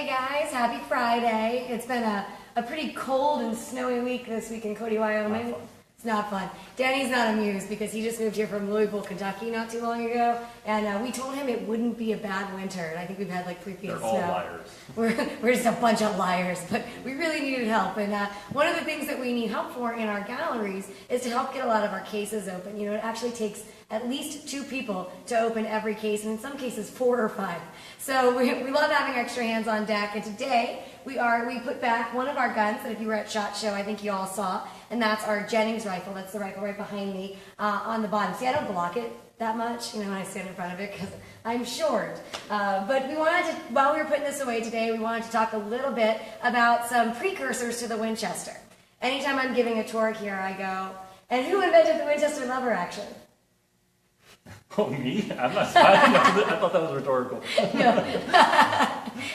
guys, happy Friday. It's been a pretty cold and snowy week this week in Cody, Wyoming. It's not fun. Danny's not amused because he just moved here from Louisville, Kentucky not too long ago, and we told him it wouldn't be a bad winter, and I think we've had like 3 feet of snow. They're all liars. We're just a bunch of liars, but we really needed help, and one of the things that we need help for in our galleries is to help get a lot of our cases open. You know, it actually takes at least 2 people to open every case, and in some cases 4 or 5. So we love having extra hands on deck, and today we put back one of our guns that if you were at SHOT Show, I think you all saw, and that's our Jennings rifle. That's the rifle right behind me on the bottom. See, I don't block it that much, you know, when I stand in front of it because I'm short. But we wanted to, while we were putting this away today, we wanted to talk a little bit about some precursors to the Winchester. Anytime I'm giving a tour here, I go, and who invented the Winchester lever action? Oh, me? I'm not. I thought that was rhetorical. No.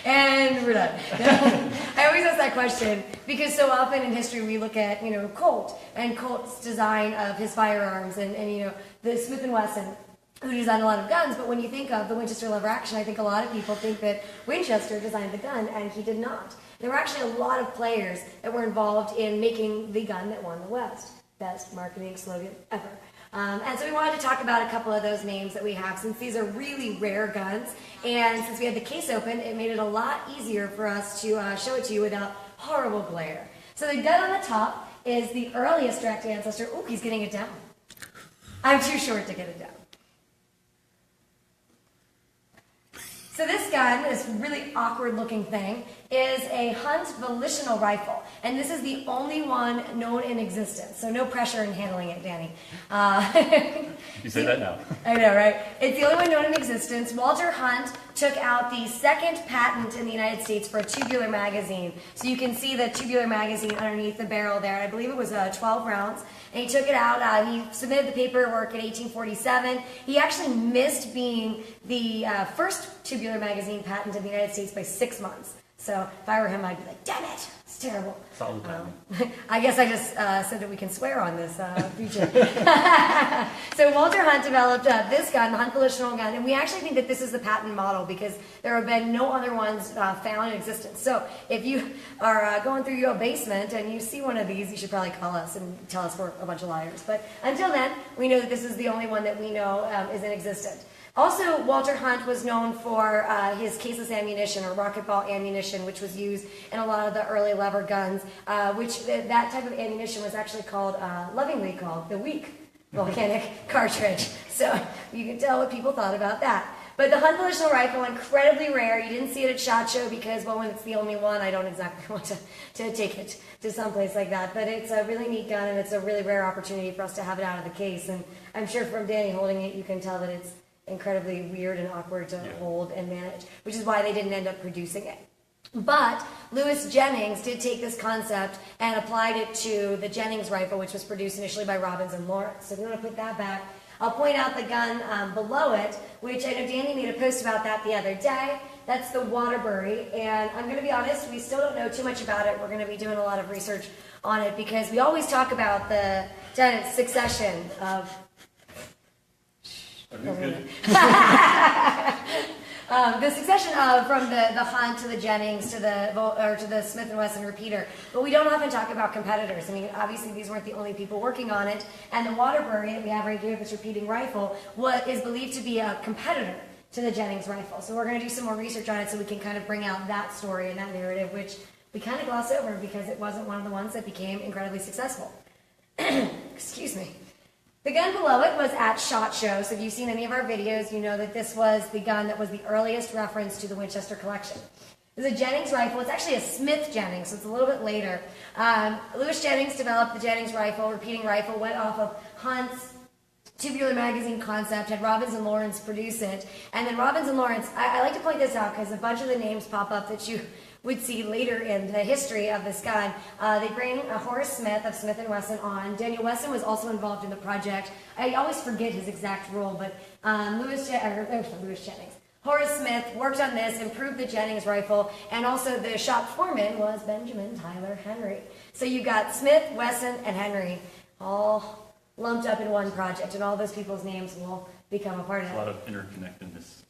And we're done. I always ask that question because so often in history we look at, you know, Colt and Colt's design of his firearms and you know, the Smith & Wesson, who designed a lot of guns, but when you think of the Winchester lever action, I think a lot of people think that Winchester designed the gun, and he did not. There were actually a lot of players that were involved in making the gun that won the West. Best marketing slogan ever. And so we wanted to talk about a couple of those names that we have, since these are really rare guns, and since we had the case open, it made it a lot easier for us to show it to you without horrible glare. So the gun on the top is the earliest direct ancestor. Oh, he's getting it down. I'm too short to get it down. So this gun, this really awkward looking thing, is a Hunt volitional rifle. And this is the only one known in existence. So no pressure in handling it, Danny. You say that now. I know, right? It's the only one known in existence. Walter Hunt took out the 2nd patent in the United States for a tubular magazine. So you can see the tubular magazine underneath the barrel there. I believe it was 12 rounds. And he took it out. He submitted the paperwork in 1847. He actually missed being the first tubular magazine patent in the United States by 6 months. So if I were him, I'd be like, damn it, it's terrible. Solid timing. I guess I just said that we can swear on this feature. So Walter Hunt developed this gun, the Hunt volitional gun, and we actually think that this is the patent model because there have been no other ones found in existence. So if you are going through your basement and you see one of these, you should probably call us and tell us we're a bunch of liars. But until then, we know that this is the only one that we know is in existence. Also, Walter Hunt was known for his caseless ammunition, or rocket ball ammunition, which was used in a lot of the early lever guns, which that type of ammunition was actually called, lovingly called, the weak volcanic cartridge. So you can tell what people thought about that. But the Hunt volitional rifle, incredibly rare. You didn't see it at SHOT Show because, well, when it's the only one, I don't exactly want to take it to someplace like that. But it's a really neat gun, and it's a really rare opportunity for us to have it out of the case. And I'm sure from Danny holding it, you can tell that it's incredibly weird and awkward to hold and manage, which is why they didn't end up producing it. But Lewis Jennings did take this concept and applied it to the Jennings rifle, which was produced initially by Robbins and Lawrence. So if you want to put that back, I'll point out the gun below it, which I know Danny made a post about that the other day. That's the Waterbury, and I'm going to be honest, we still don't know too much about it. We're going to be doing a lot of research on it because we always talk about the succession of the succession from the Hunt to the Jennings to the Smith & Wesson repeater, but we don't often talk about competitors. I mean, obviously these weren't the only people working on it, and the Waterbury that we have right here, this repeating rifle, is believed to be a competitor to the Jennings rifle. So we're going to do some more research on it so we can kind of bring out that story and that narrative, which we kind of gloss over because it wasn't one of the ones that became incredibly successful. Excuse me. The gun below it was at SHOT Show, so if you've seen any of our videos, you know that this was the gun that was the earliest reference to the Winchester collection. It's a Jennings rifle. It's actually a Smith Jennings, so it's a little bit later. Lewis Jennings developed the Jennings rifle, repeating rifle, went off of Hunt's tubular magazine concept, had Robbins and Lawrence produce it, and then Robbins and Lawrence, I like to point this out because a bunch of the names pop up that you would see later in the history of this gun. They bring Horace Smith of Smith & Wesson on. Daniel Wesson was also involved in the project. I always forget his exact role, but Lewis Jennings. Horace Smith worked on this, improved the Jennings rifle, and also the shop foreman was Benjamin Tyler Henry. So you got Smith, Wesson, and Henry all lumped up in one project, and all those people's names will become a part of it. A lot of interconnectedness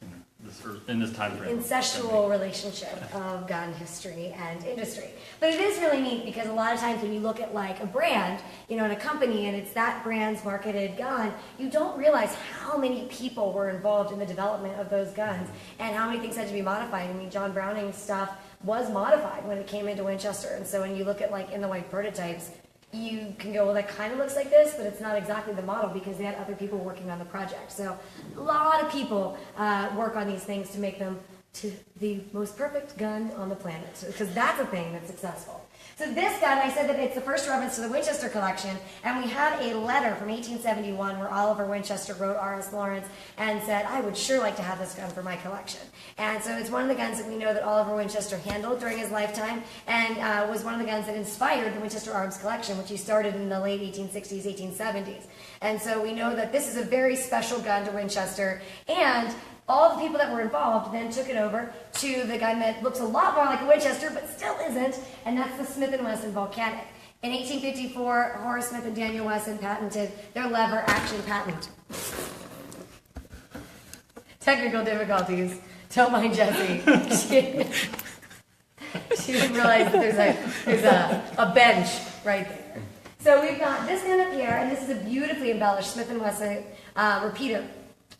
in this time frame. incestual relationship of gun history and industry. But it is really neat because a lot of times when you look at like a brand, in a company, and it's that brand's marketed gun, you don't realize how many people were involved in the development of those guns and how many things had to be modified. I mean, John Browning's stuff was modified when it came into Winchester. And so when you look at like in the white prototypes, you can go, well, that kind of looks like this, but it's not exactly the model because they had other people working on the project. So a lot of people work on these things to make them to the most perfect gun on the planet, because that's a thing that's successful. So this gun, I said that it's the first reference to the Winchester collection, and we have a letter from 1871 where Oliver Winchester wrote R.S. Lawrence and said, I would sure like to have this gun for my collection. And so it's one of the guns that we know that Oliver Winchester handled during his lifetime, and was one of the guns that inspired the Winchester Arms collection, which he started in the late 1860s, 1870s. And so we know that this is a very special gun to Winchester, and all the people that were involved then took it over to the gun that looks a lot more like a Winchester, but still isn't, and that's the Smith & Wesson Volcanic. In 1854, Horace Smith and Daniel Wesson patented their lever action patent. Technical difficulties. Don't mind Jessie. She didn't realize that there's a bench right there. So we've got this gun up here, and this is a beautifully embellished Smith & Wesson repeater.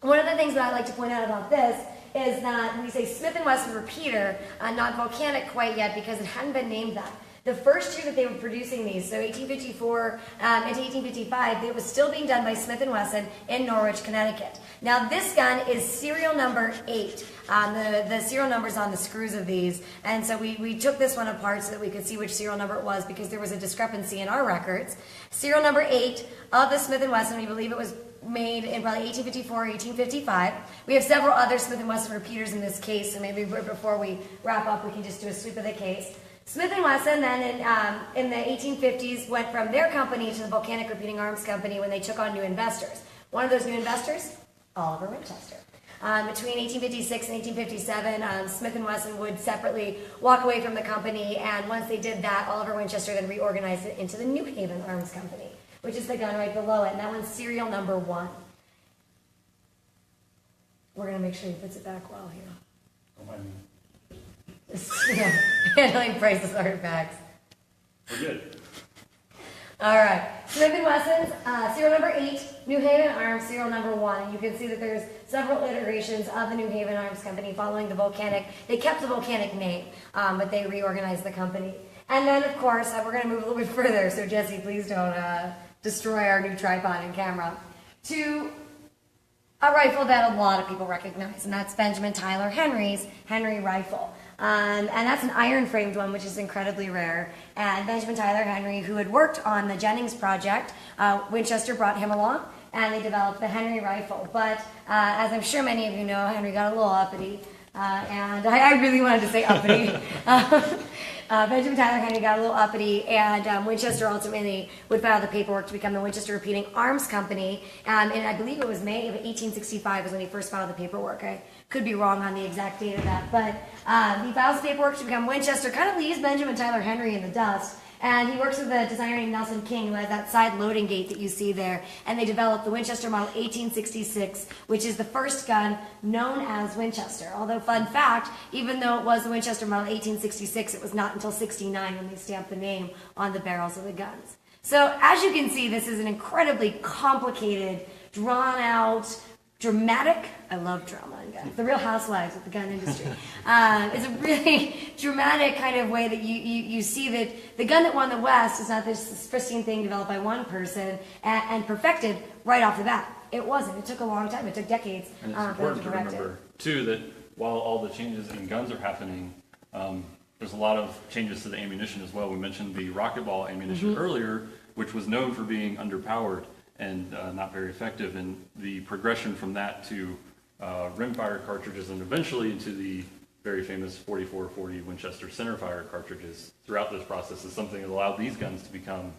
One of the things that I like to point out about this is that when we say Smith & Wesson repeater, not volcanic quite yet because it hadn't been named that. The first year that they were producing these, so 1854 into 1855, it was still being done by Smith & Wesson in Norwich, Connecticut. Now this gun is serial number 8. The serial number's on the screws of these, and so we took this one apart so that we could see which serial number it was because there was a discrepancy in our records. Serial number 8 of the Smith & Wesson, we believe it was made in probably 1854 or 1855. We have several other Smith & Wesson repeaters in this case, so maybe before we wrap up we can just do a sweep of the case. Smith & Wesson then in the 1850s went from their company to the Volcanic Repeating Arms Company when they took on new investors. One of those new investors, Oliver Winchester. Between 1856 and 1857, Smith & Wesson would separately walk away from the company, and once they did that, Oliver Winchester then reorganized it into the New Haven Arms Company, which is the gun right below it, and that one's serial number 1. We're going to make sure he puts it back well here. Don't mind me. Yeah, handling priceless artifacts. We're good. All right, Smith & Wesson's serial number 8, New Haven Arms, serial number 1. You can see that there's several iterations of the New Haven Arms Company following the Volcanic. They kept the Volcanic name, but they reorganized the company. And then, of course, we're going to move a little bit further, so Jesse, please don't destroy our new tripod and camera, to a rifle that a lot of people recognize, and that's Benjamin Tyler Henry's Henry rifle. And that's an iron-framed one, which is incredibly rare. And Benjamin Tyler Henry, who had worked on the Jennings project, Winchester brought him along, and they developed the Henry rifle. But as I'm sure many of you know, Henry got a little uppity, and I really wanted to say uppity. Benjamin Tyler Henry got a little uppity, and Winchester ultimately would file the paperwork to become the Winchester Repeating Arms Company. And I believe it was May of 1865 is when he first filed the paperwork. I could be wrong on the exact date of that, but he files the paperwork to become Winchester, kind of leaves Benjamin Tyler Henry in the dust. And he works with a designer named Nelson King, who has that side loading gate that you see there. And they developed the Winchester Model 1866, which is the first gun known as Winchester. Although, fun fact, even though it was the Winchester Model 1866, it was not until 69 when they stamped the name on the barrels of the guns. So, as you can see, this is an incredibly complicated, drawn-out, dramatic, I love drama in guns, the Real Housewives of the gun industry. It's a really dramatic kind of way that you see that the gun that won the West is not this pristine thing developed by one person and perfected right off the bat. It wasn't. It took a long time. It took decades. And it's important to remember, too, that while all the changes in guns are happening, there's a lot of changes to the ammunition as well. We mentioned the rocket ball ammunition earlier, which was known for being underpowered and not very effective, and the progression from that to rimfire cartridges and eventually into the very famous 4440 Winchester centerfire cartridges throughout this process is something that allowed these guns to become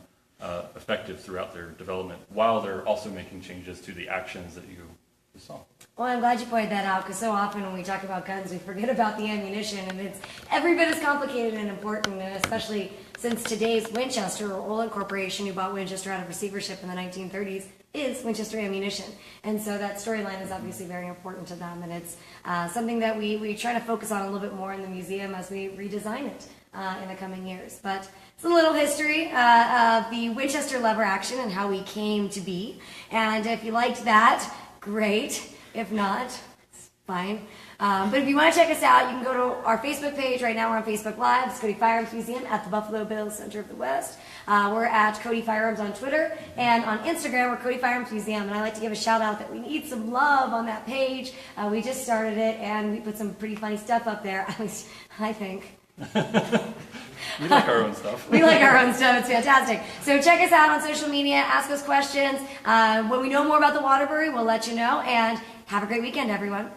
effective throughout their development, while they're also making changes to the actions that you saw. Well, I'm glad you pointed that out, because so often when we talk about guns, we forget about the ammunition, and it's every bit as complicated and important, and especially since today's Winchester, or Olin Corporation, who bought Winchester out of receivership in the 1930s, is Winchester Ammunition. And so that storyline is obviously very important to them, and it's something that we try to focus on a little bit more in the museum as we redesign it in the coming years. But it's a little history of the Winchester lever action and how we came to be. And if you liked that, great. If not, it's fine. But if you want to check us out, you can go to our Facebook page. Right now we're on Facebook Live. It's Cody Firearms Museum at the Buffalo Bills Center of the West. We're at Cody Firearms on Twitter. And on Instagram, we're Cody Firearms Museum. And I like to give a shout out that we need some love on that page. We just started it, and we put some pretty funny stuff up there, at least I think. We like our own stuff. We like our own stuff. It's fantastic. So check us out on social media. Ask us questions. When we know more about the Waterbury, we'll let you know. And have a great weekend, everyone.